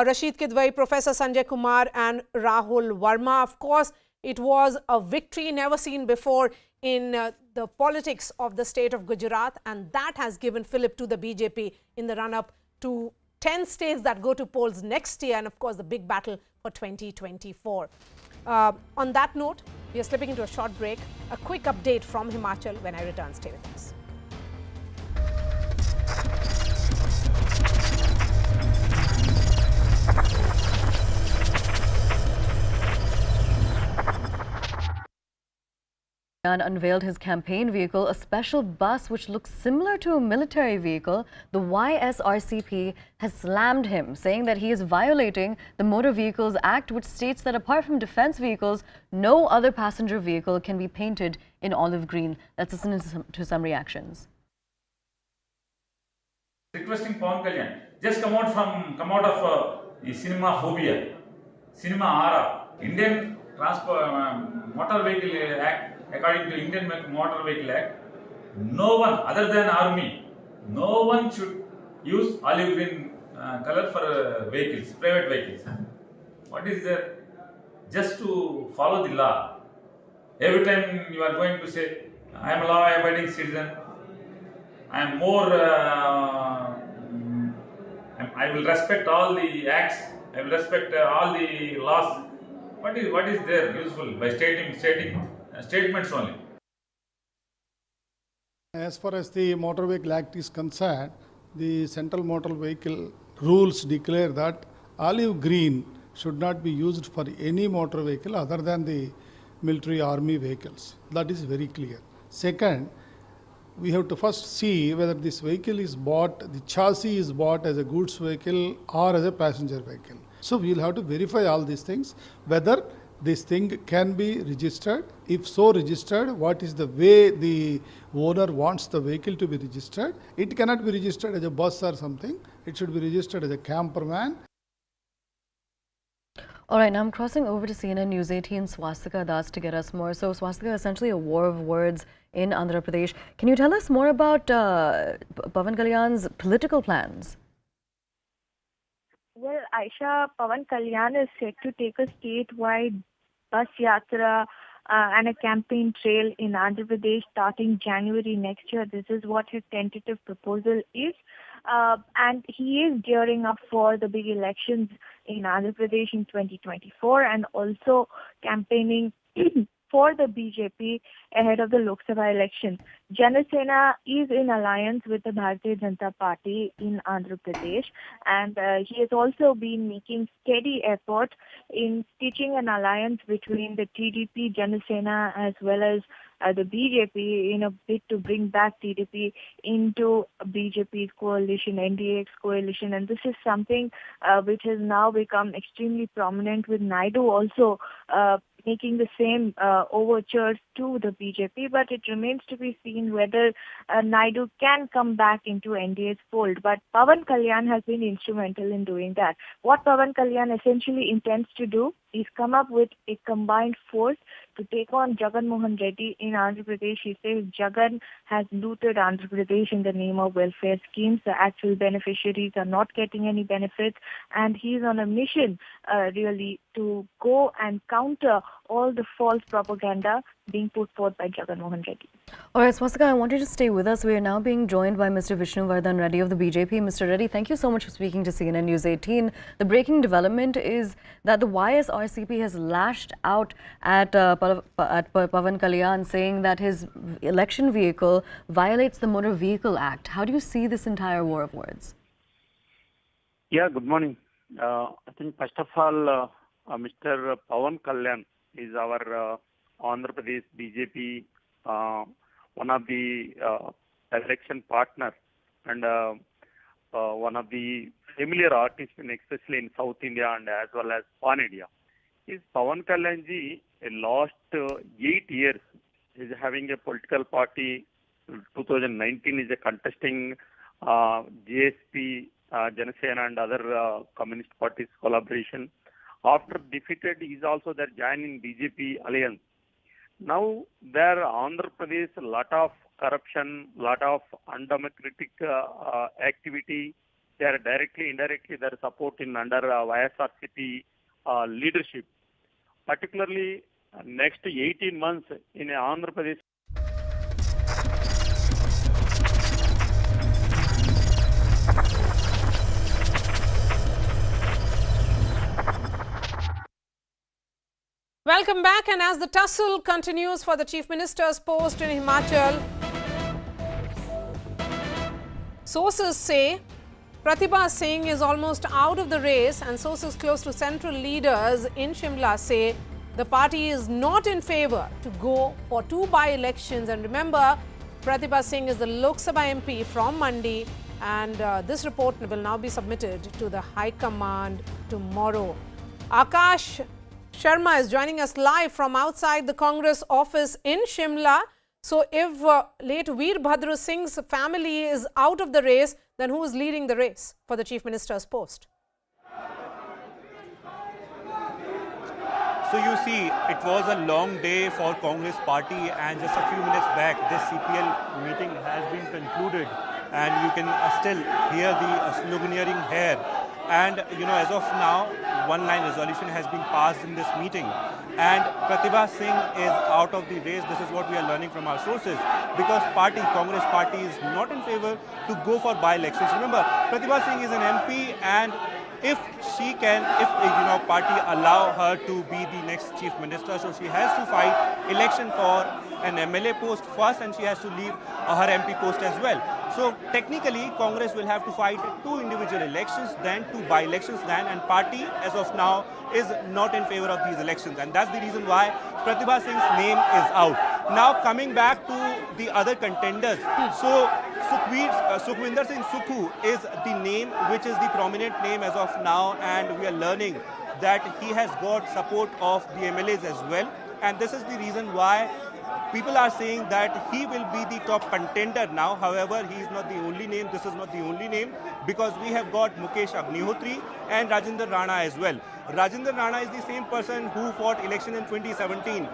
Rashid Kidwai, Professor Sanjay Kumar and Rahul Verma. Of course, it was a victory never seen before in the politics of the state of Gujarat, and that has given fillip to the BJP in the run-up to 10 states that go to polls next year, and of course the big battle for 2024. On that note, we are slipping into a short break. A quick update from Himachal when I return. Stay with us.
Unveiled his campaign vehicle, a special bus which looks similar to a military vehicle. The YSRCP has slammed him, saying that he is violating the Motor Vehicles Act, which states that apart from defense vehicles, no other passenger vehicle can be painted in olive green. Let's listen to some reactions.
Requesting Pawan Kalyan, just come out of the cinema phobia, cinema aura. Indian Motor Vehicle Act. According to Indian Motor Vehicle Act, no one other than army, no one should use olive green color for vehicles, private vehicles. What is there? Just to follow the law. Every time you are going to say, I am a law-abiding citizen. I am more. I will respect all the acts. I will respect all the laws. What is there useful by stating statements only?
As far as the Motor Vehicle Act is concerned, the Central Motor Vehicle rules declare that olive green should not be used for any motor vehicle other than the military army vehicles. That is very clear. Second, we have to first see whether this vehicle is bought, the chassis is bought as a goods vehicle or as a passenger vehicle. So we will have to verify all these things, whether this thing can be registered. If so registered, what is the way the owner wants the vehicle to be registered. It cannot be registered as a bus or something. It should be registered as a camper van.
All right, now I'm crossing over to CNN News 18 Swastika Das to get us more. So Swastika, essentially a war of words in Andhra Pradesh. Can you tell us more about Pawan Kalyan's political plans?
Well, Aisha, Pawan Kalyan is set to take a statewide bus yatra and a campaign trail in Andhra Pradesh starting January next year. This is what his tentative proposal is. And he is gearing up for the big elections in Andhra Pradesh in 2024 and also campaigning for the BJP ahead of the Lok Sabha election. Janasena is in alliance with the Bharatiya Janata Party in Andhra Pradesh, and he has also been making steady effort in stitching an alliance between the TDP, Janasena, as well as the BJP in a bid to bring back TDP into BJP's coalition, NJAC coalition. And this is something which has now become extremely prominent, with Naidu also making the same overtures to the BJP. But it remains to be seen whether Naidu can come back into NDA's fold. But Pawan Kalyan has been instrumental in doing that. What Pawan Kalyan essentially intends to do is come up with a combined force to take on Jagan Mohan Reddy in Andhra Pradesh. He says Jagan has looted Andhra Pradesh in the name of welfare schemes. The actual beneficiaries are not getting any benefits, and he's on a mission really to go and counter all the false propaganda being put forth by Jagan Mohan Reddy.
All right, Swastika, I want you to stay with us. We are now being joined by Mr. Vishnuvardhan Reddy of the BJP. Mr. Reddy, thank you so much for speaking to CNN News 18. The breaking development is that the YSRCP has lashed out at Pawan Kalyan, saying that his election vehicle violates the Motor Vehicle Act. How do you see this entire war of words?
Yeah, good morning. I think first of all, Mr. Pawan Kalyan is our Andhra Pradesh BJP, one of the election partners and one of the familiar artists, especially in South India and as well as Pan India. Is Pawan Kalyan ji, last 8 years, is having a political party. 2019 is a contesting JSP, Janasena and other communist parties collaboration. After defeated, he is also there joining BJP alliance. Now there Andhra Pradesh, a lot of corruption, lot of undemocratic activity. They are directly, indirectly, they are supporting under YSRCP leadership. Particularly next 18 months in Andhra Pradesh.
Welcome back, and as the tussle continues for the Chief Minister's post in Himachal, sources say Pratibha Singh is almost out of the race, and sources close to central leaders in Shimla say the party is not in favour to go for 2 by-elections. And remember, Pratibha Singh is the Lok Sabha MP from Mandi, and this report will now be submitted to the High Command tomorrow. Akash Sharma is joining us live from outside the Congress office in Shimla. So if late Veerbhadra Singh's family is out of the race, then who is leading the race for the Chief Minister's post?
So you see, it was a long day for Congress party, and just a few minutes back, this CPL meeting has been concluded, and you can still hear the sloganeering here And, as of now, one-line resolution has been passed in this meeting. And Pratibha Singh is out of the race. This is what we are learning from our sources. Because Congress party is not in favor to go for by-elections. Remember, Pratibha Singh is an MP, and if she can, party allow her to be the next chief minister, so she has to fight election for an MLA post first, and she has to leave her MP post as well. So technically, Congress will have to fight 2 individual elections, then 2 by-elections, and party as of now is not in favor of these elections, and that's the reason why Pratibha Singh's name is out. Now coming back to the other contenders, so Sukhwinder Singh Sukhu is the name which is the prominent name as of now, and we are learning that he has got support of the MLAs as well, and this is the reason why people are saying that he will be the top contender now. However, he is not the only name. This is not the only name, because we have got Mukesh Agnihotri and Rajinder Rana as well. Rajinder Rana is the same person who fought election in 2017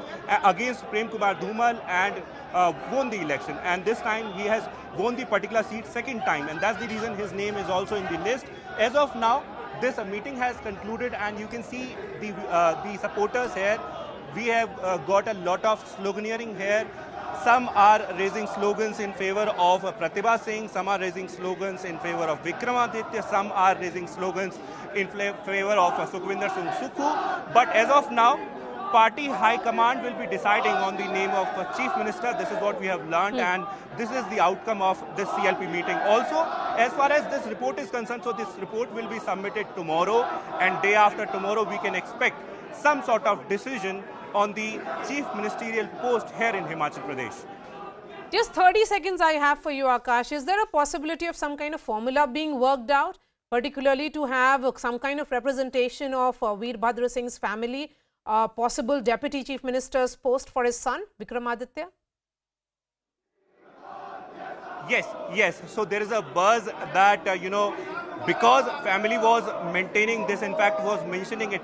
against Prem Kumar Dhumal and won the election. And this time he has won the particular seat second time, and that's the reason his name is also in the list. As of now, this meeting has concluded, and you can see the supporters here. We have got a lot of sloganeering here. Some are raising slogans in favor of Pratibha Singh, some are raising slogans in favor of Vikramaditya, some are raising slogans in favor of Sukhwinder Singh Sukhu. But as of now, party high command will be deciding on the name of chief minister. This is what we have learned, and this is the outcome of this CLP meeting. Also, as far as this report is concerned, so this report will be submitted tomorrow, and day after tomorrow we can expect some sort of decision on the chief ministerial post here in Himachal Pradesh.
Just 30 seconds I have for you, Akash. Is there a possibility of some kind of formula being worked out, particularly to have some kind of representation of Veerbhadra Singh's family, possible deputy chief minister's post for his son, Vikramaditya?
Yes. So there is a buzz that, because family was maintaining this, in fact was mentioning it,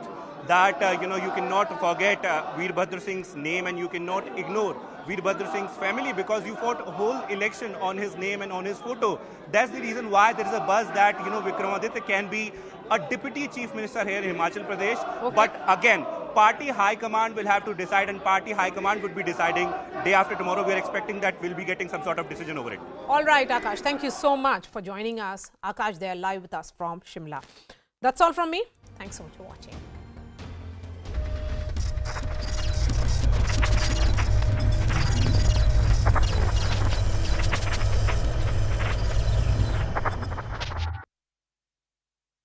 that, you cannot forget Veerbhadra Singh's name, and you cannot ignore Veerbhadra Singh's family, because you fought a whole election on his name and on his photo. That's the reason why there is a buzz that, Vikramaditya can be a deputy chief minister here in Himachal Pradesh. Okay. But again, party high command will have to decide, and party high command would be deciding day after tomorrow. We are expecting that we'll be getting some sort of decision over it.
All right, Akash, thank you so much for joining us. Akash, they are live with us from Shimla. That's all from me. Thanks so much for watching.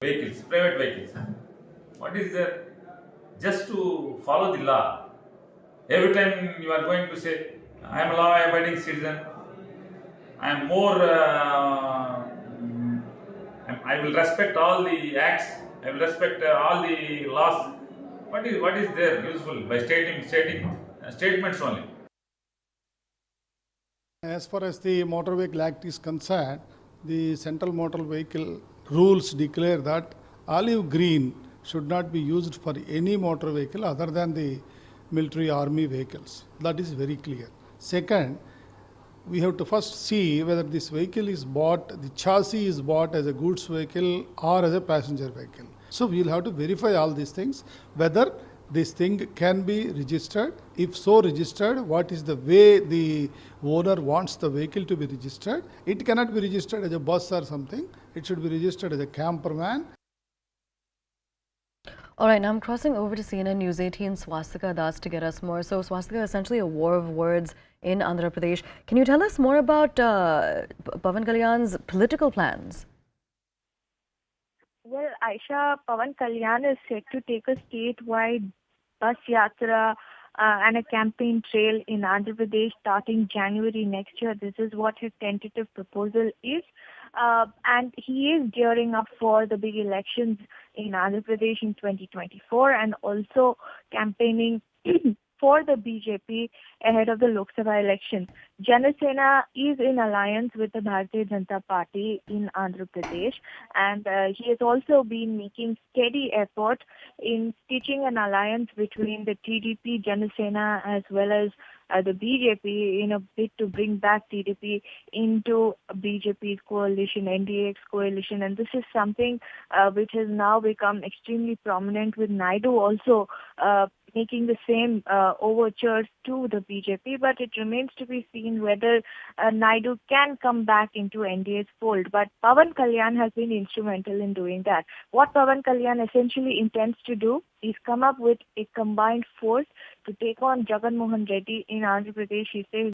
Vehicles, private vehicles. What is there? Just to follow the law. Every time you are going to say, I am a law-abiding citizen, I am more, I will respect all the acts, I will respect all the laws. What is there useful by stating statements only?
As far as the Motor Vehicle Act is concerned, the Central Motor Vehicle rules declare that olive green should not be used for any motor vehicle other than the military army vehicles. That is very clear. Second, we have to first see whether this vehicle is bought, the chassis is bought as a goods vehicle or as a passenger vehicle. So we will have to verify all these things, whether this thing can be registered. If so registered, what is the way the owner wants the vehicle to be registered. It cannot be registered as a bus or something. It should be registered as a camper van.
All right, now I'm crossing over to CNN News 18 Swastika Das to get us more. So Swastika, essentially a war of words in Andhra Pradesh. Can you tell us more about Pawan Kalyan's political plans?
Well, Aisha, Pawan Kalyan is set to take a statewide bus yatra and a campaign trail in Andhra Pradesh starting January next year. This is what his tentative proposal is. And he is gearing up for the big elections in Andhra Pradesh in 2024 and also campaigning for the BJP ahead of the Lok Sabha election. Janasena is in alliance with the Bharatiya Janata Party in Andhra Pradesh, and he has also been making steady effort in stitching an alliance between the TDP, Janasena, as well as the BJP in a bid to bring back TDP into BJP's coalition, NDA's coalition. And this is something which has now become extremely prominent, with Naidu also making the same overtures to the BJP. But it remains to be seen whether Naidu can come back into NDA's fold. But Pawan Kalyan has been instrumental in doing that. What Pawan Kalyan essentially intends to do is come up with a combined force to take on Jagan Mohan Reddy in Andhra Pradesh. He says